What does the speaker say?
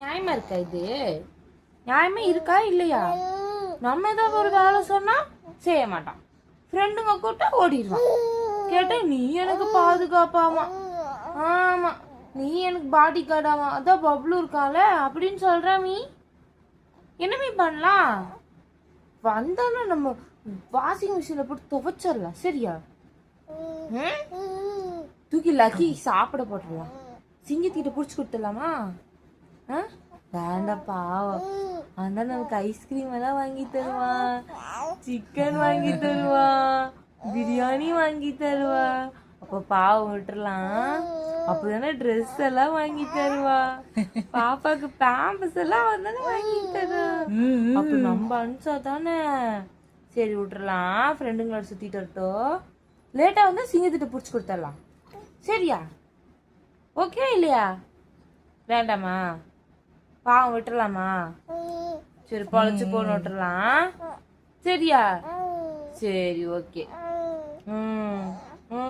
நியாயமா இருக்கா இது? நியாயமே இருக்கா இல்லையா? நம்ம ஏதாவது ஒரு வேலை சொன்னா செய்ய மாட்டான், ஃப்ரெண்டுங்க கூட்டா ஓடிடுவான். கேட்டா நீ எனக்கு பாதுகாப்பாமா, ஆமா நீ எனக்கு பாடி கார்டாமா, அதான் பப்ளு இருக்கால அப்படின்னு சொல்ற. நீ என்னமே பண்ணலாம்? வந்தாலும் நம்ம வாஷிங் மிஷின்ல போட்டு துவைச்சிடலாம், சரியா? தூக்கி லக்கி சாப்பிட போட்டுடலாம், சிங்கத்திட்ட புடிச்சு கொடுத்துடலாமா? வேண்டாம் பாவம், அதான் நமக்கு ஐஸ்கிரீம் எல்லாம் வாங்கி தருவான், சிக்கன் வாங்கி தருவான், பிரியாணி வாங்கி தருவான். அப்ப பாவம் விட்டுறலாம். அப்பதானே ட்ரெஸ் எல்லாம் வாங்கி தருவா, பாப்பாக்கு பேம்பஸ் எல்லாம் வந்தானே வாங்கி தருவா. அப்ப நம்ம அனுப்பிச்சா தானே. சரி விட்டுறலாம், ஃப்ரெண்டுங்களோட சுத்திட்டு வரட்டும். லேட்டா வந்து சிங்கத்திட்ட புடிச்சு கொடுத்துடலாம், சரியா? ஓகே இல்லையா? வேண்டாமா? பாவம் விட்டுறலாமா? சரி பொழைச்சு போன்னு விட்டுறலாம், சரியா? சரி ஓகே.